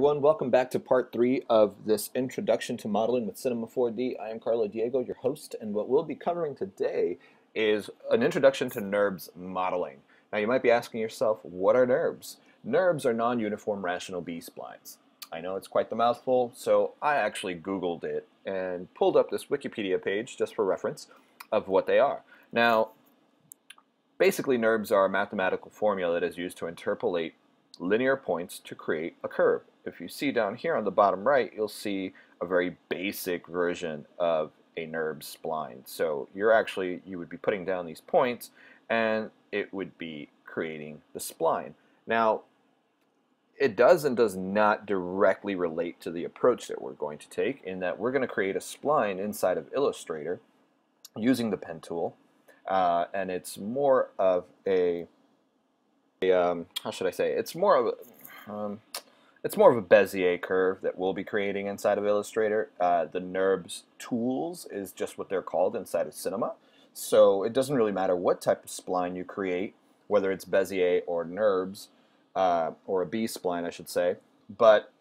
everyone, welcome back to part 3 of this Introduction to Modeling with Cinema 4D. I am Carlo Diego, your host, and what we'll be covering today is an introduction to NURBS modeling. Now you might be asking yourself, what are NURBS? NURBS are non-uniform rational B-splines. I know it's quite the mouthful, so I actually Googled it and pulled up this Wikipedia page just for reference of what they are. Now, basically NURBS are a mathematical formula that is used to interpolate linear points to create a curve. If you see down here on the bottom right, you'll see a very basic version of a NURBS spline. So you would be putting down these points and it would be creating the spline. Now, it does and does not directly relate to the approach that we're going to take, in that we're going to create a spline inside of Illustrator using the pen tool, and it's more of a how should I say? It's more of a Bezier curve that we'll be creating inside of Illustrator. The NURBS tools is just what they're called inside of Cinema. So it doesn't really matter what type of spline you create, whether it's Bezier or NURBS, or a B-spline, I should say. But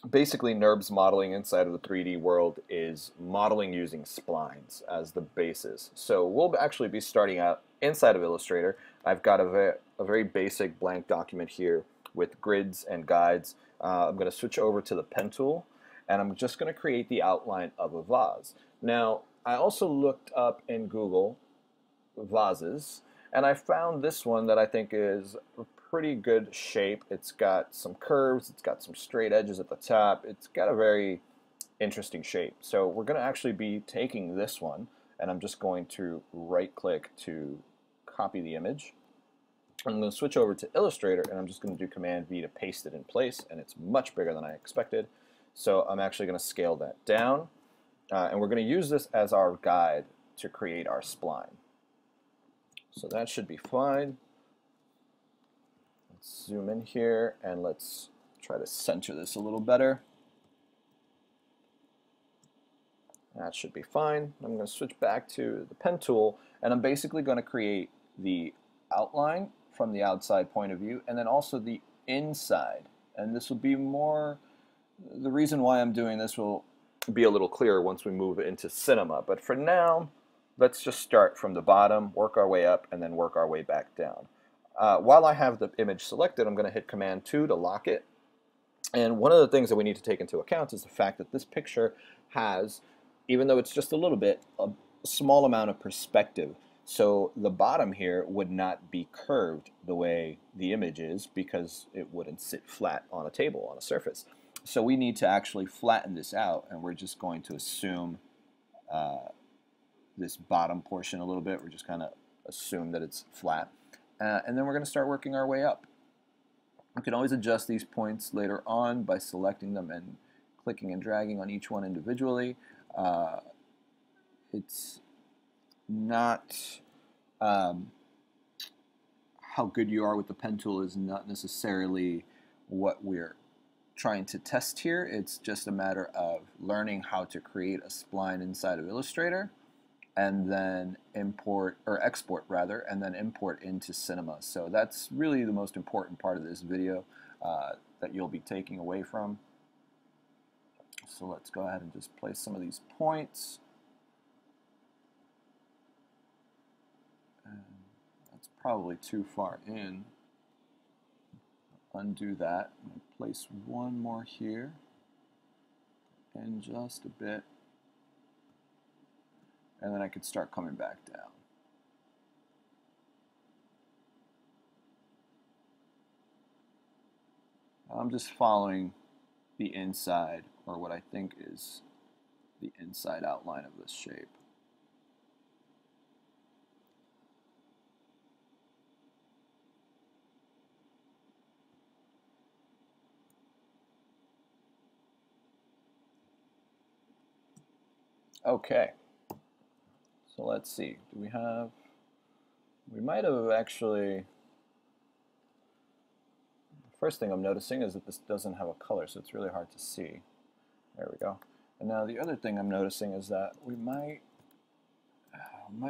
basically, NURBS modeling inside of the 3D world is modeling using splines as the basis. So we'll actually be starting out inside of Illustrator. I've got a very basic blank document here with grids and guides. I'm going to switch over to the pen tool, and I'm just going to create the outline of a vase. Now, I also looked up in Google vases, and I found this one that I think is a pretty good shape. It's got some curves, it's got some straight edges at the top, it's got a very interesting shape. So we're going to actually be taking this one, and I'm just going to right click to copy the image. I'm going to switch over to Illustrator, and I'm just going to do Command V to paste it in place, and it's much bigger than I expected. So I'm actually going to scale that down, and we're going to use this as our guide to create our spline. So that should be fine. Let's zoom in here, and let's try to center this a little better. That should be fine. I'm going to switch back to the pen tool, and I'm basically going to create the outline from the outside point of view, and then also the inside. And this will be more, the reason why I'm doing this will be a little clearer once we move into Cinema. But for now, let's just start from the bottom, work our way up, and then work our way back down. While I have the image selected, I'm going to hit Command 2 to lock it. And one of the things that we need to take into account is the fact that this picture has, even though it's just a little bit, a small amount of perspective. So the bottom here would not be curved the way the image is, because it wouldn't sit flat on a table, on a surface. So we need to actually flatten this out, and we're just going to assume this bottom portion a little bit. We're just kind of assume that it's flat. And then we're going to start working our way up. We can always adjust these points later on by selecting them and clicking and dragging on each one individually. It's not how good you are with the pen tool is not necessarily what we're trying to test here. It's just a matter of learning how to create a spline inside of Illustrator, and then export rather, and then import into Cinema. So that's really the most important part of this video that you'll be taking away from. So let's go ahead and just place some of these points. And that's probably too far in. Undo that. I'm going to place one more here, and just a bit. And then I could start coming back down. I'm just following the inside, or what I think is the inside outline of this shape. Okay. So let's see, we might have actually, first thing I'm noticing is that this doesn't have a color, so it's really hard to see. There we go. And now the other thing I'm noticing is that we might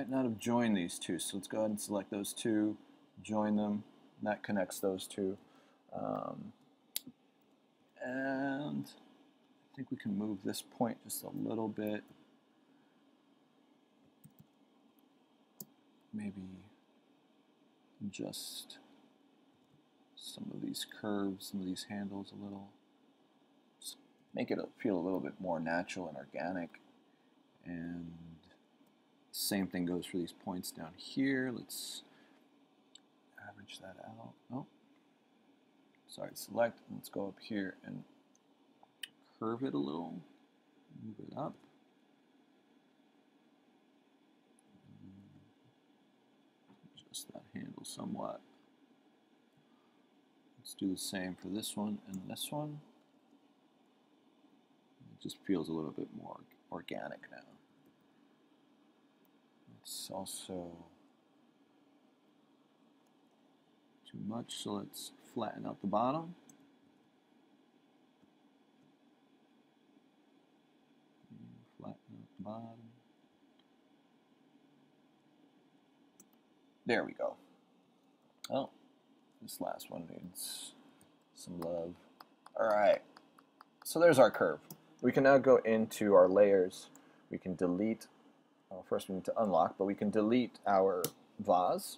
not have joined these two. So let's go ahead and select those two, join them, and that connects those two. And I think we can move this point just a little bit. Maybe adjust some of these curves, some of these handles a little. Just make it feel a little bit more natural and organic. And same thing goes for these points down here. Let's average that out. Oh, sorry, select. Let's go up here and curve it a little. Move it up. Adjust that handle somewhat. Let's do the same for this one and this one. It just feels a little bit more organic now. It's also too much, so let's flatten out the bottom. Flatten out the bottom. There we go. Oh, this last one needs some love. All right, so there's our curve. We can now go into our layers. We can delete, well, first we need to unlock, but we can delete our vase.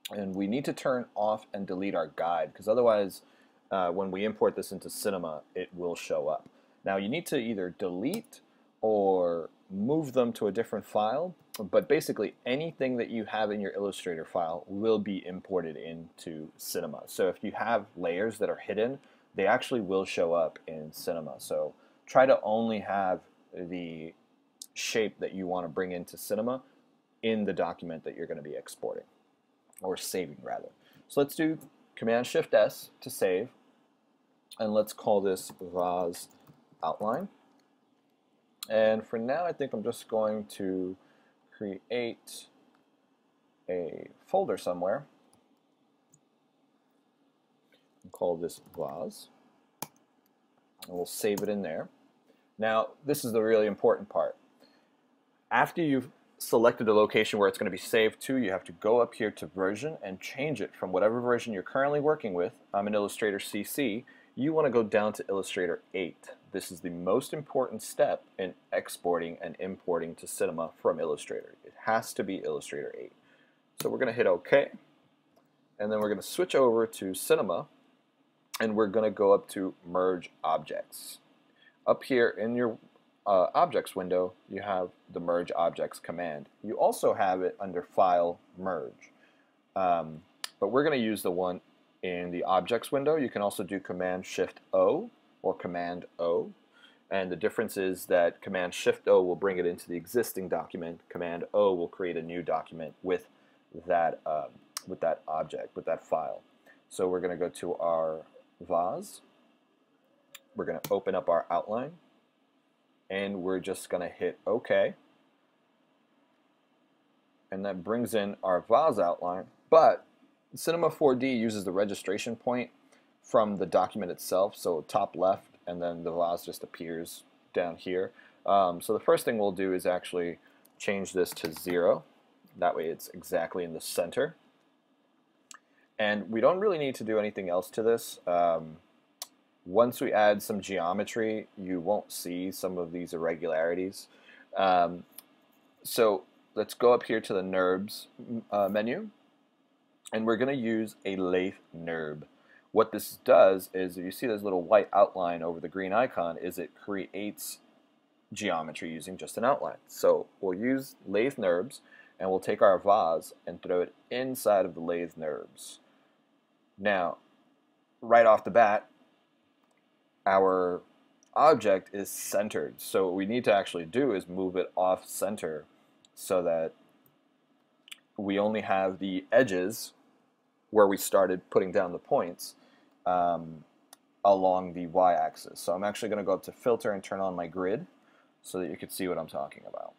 And we need to turn off and delete our guide, because otherwise when we import this into Cinema, it will show up. Now you need to either delete or move them to a different file, but basically anything that you have in your Illustrator file will be imported into Cinema. So if you have layers that are hidden, they actually will show up in Cinema. So try to only have the shape that you want to bring into Cinema in the document that you're going to be exporting, or saving rather. So let's do Command-Shift-S to save, and let's call this vase outline. And for now, I think I'm just going to create a folder somewhere and call this vase, and we'll save it in there. Now, this is the really important part. After you've selected the location where it's going to be saved to, you have to go up here to version and change it from whatever version you're currently working with. I'm in Illustrator CC. You want to go down to Illustrator 8. This is the most important step in exporting and importing to Cinema from Illustrator. It has to be Illustrator 8. So we're going to hit OK, and then we're going to switch over to Cinema, and we're going to go up to Merge Objects. Up here in your Objects window, you have the Merge Objects command. You also have it under File, Merge. But we're going to use the one in the Objects window. You can also do Command-Shift-O or Command-O. And the difference is that Command-Shift-O will bring it into the existing document. Command-O will create a new document with that object, with that file. So we're going to go to our vase. We're going to open up our outline, and we're just going to hit OK. And that brings in our vase outline, but Cinema 4D uses the registration point from the document itself, so top left, and then the vase just appears down here. So the first thing we'll do is actually change this to 0. That way it's exactly in the center. And we don't really need to do anything else to this. Once we add some geometry, you won't see some of these irregularities. So let's go up here to the NURBS menu, and we're going to use a lathe NURB. What this does is, if you see this little white outline over the green icon, is it creates geometry using just an outline. So we'll use lathe NURBS, and we'll take our vase and throw it inside of the lathe NURBS. Now, right off the bat, our object is centered. So what we need to actually do is move it off center so that we only have the edges where we started putting down the points along the y-axis. So I'm actually going to go up to Filter and turn on my grid so that you can see what I'm talking about.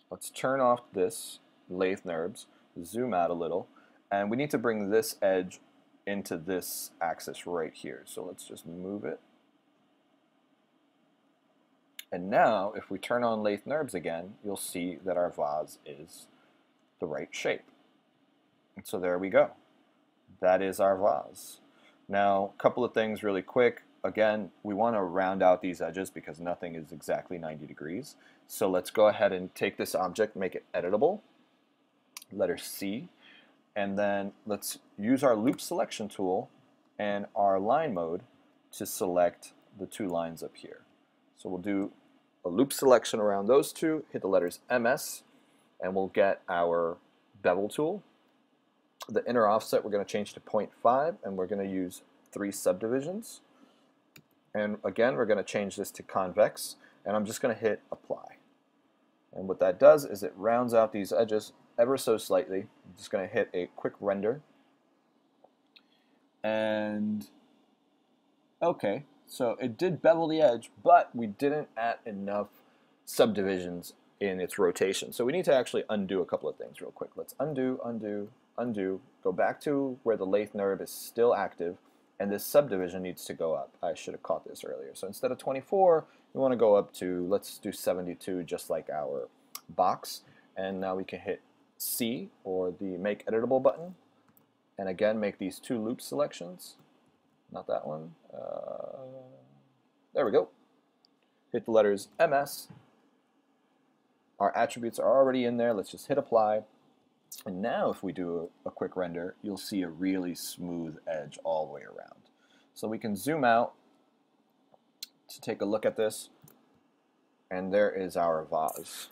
Let's turn off this lathe NURBS, zoom out a little, and we need to bring this edge into this axis right here. So let's just move it. And now, if we turn on lathe NURBS again, you'll see that our vase is the right shape. And so there we go. That is our vase. Now, a couple of things really quick. again, we want to round out these edges because nothing is exactly 90 degrees. So let's go ahead and take this object, make it editable, letter C, and then let's use our loop selection tool and our line mode to select the two lines up here. So we'll do a loop selection around those two, hit the letters MS, and we'll get our bevel tool. The inner offset we're going to change to 0.5, and we're going to use 3 subdivisions. And again, we're going to change this to convex, and I'm just going to hit apply. And what that does is it rounds out these edges ever so slightly. I'm just going to hit a quick render. And okay, so it did bevel the edge, but we didn't add enough subdivisions in its rotation. So we need to actually undo a couple of things real quick. Let's undo, undo, undo, go back to where the lathe nerve is still active, and this subdivision needs to go up. I should have caught this earlier. So instead of 24, we want to go up to, let's do 72, just like our box. And now we can hit C, or the Make Editable button, and again make these 2 loop selections. Not that one. There we go. Hit the letters MS. Our attributes are already in there. Let's just hit apply. And now if we do a quick render, you'll see a really smooth edge all the way around. So we can zoom out to take a look at this, and there is our vase.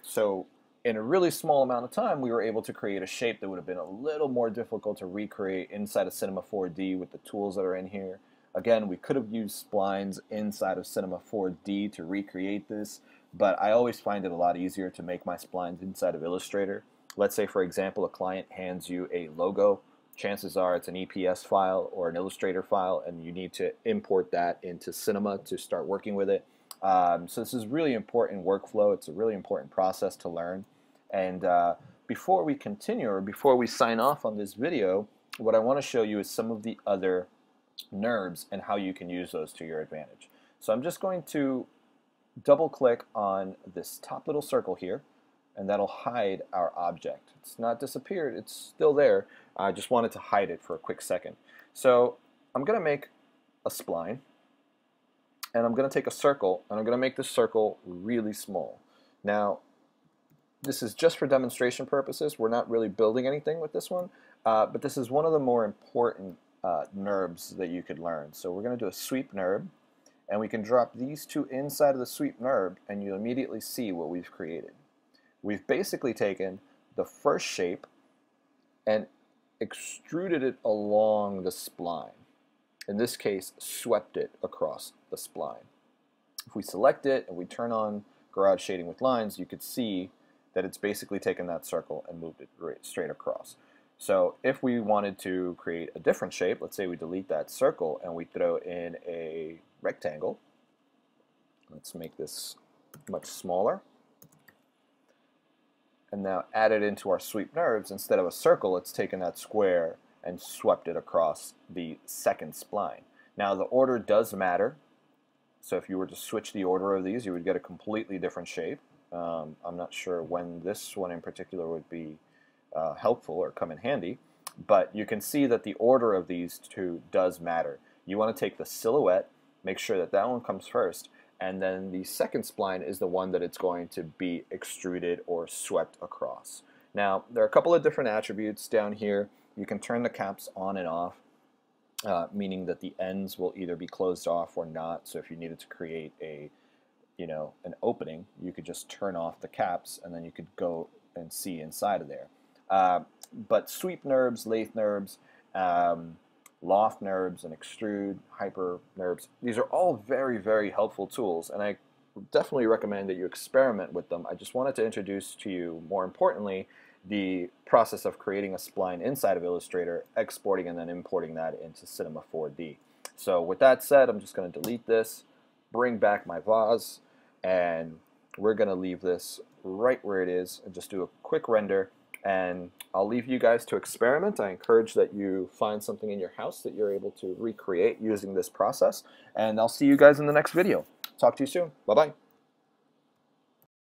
So in a really small amount of time, we were able to create a shape that would have been a little more difficult to recreate inside of Cinema 4D with the tools that are in here. Again, we could have used splines inside of Cinema 4D to recreate this, but I always find it a lot easier to make my splines inside of Illustrator. Let's say, for example, a client hands you a logo. Chances are it's an EPS file or an Illustrator file, and you need to import that into Cinema to start working with it. So this is really important workflow. It's a really important process to learn. And before we continue, or before we sign off on this video, what I want to show you is some of the other NURBs and how you can use those to your advantage. So I'm just going to double click on this top little circle here, and that'll hide our object. It's not disappeared, it's still there. I just wanted to hide it for a quick second. So I'm going to make a spline, and I'm going to take a circle, and I'm going to make this circle really small. Now, this is just for demonstration purposes. We're not really building anything with this one, but this is one of the more important NURBs that you could learn. So we're going to do a sweep NURB, and we can drop these 2 inside of the sweep NURB, and you'll immediately see what we've created. We've basically taken the first shape and extruded it along the spline. In this case, swept it across the spline. If we select it and we turn on Garage Shading with Lines, you could see that it's basically taken that circle and moved it right straight across. So if we wanted to create a different shape, let's say we delete that circle and we throw in a rectangle. Let's make this much smaller. And now add it into our sweep NURBs. Instead of a circle, it's taken that square and swept it across the second spline. Now the order does matter. So if you were to switch the order of these, you would get a completely different shape. I'm not sure when this one in particular would be helpful or come in handy, but you can see that the order of these 2 does matter. You want to take the silhouette, make sure that that one comes first, and then the second spline is the one that it's going to be extruded or swept across. Now, there are a couple of different attributes down here. You can turn the caps on and off, meaning that the ends will either be closed off or not. So if you needed to create a, an opening, you could just turn off the caps, and then you could go and see inside of there. But sweep NURBs, lathe NURBs, loft NURBs, and extrude, hyper NURBs, these are all very, very helpful tools, and I definitely recommend that you experiment with them. I just wanted to introduce to you, more importantly, the process of creating a spline inside of Illustrator, exporting and then importing that into Cinema 4D. So with that said, I'm just going to delete this, bring back my vase, and we're going to leave this right where it is and just do a quick render. And I'll leave you guys to experiment. I encourage that you find something in your house that you're able to recreate using this process. And I'll see you guys in the next video. Talk to you soon. Bye-bye.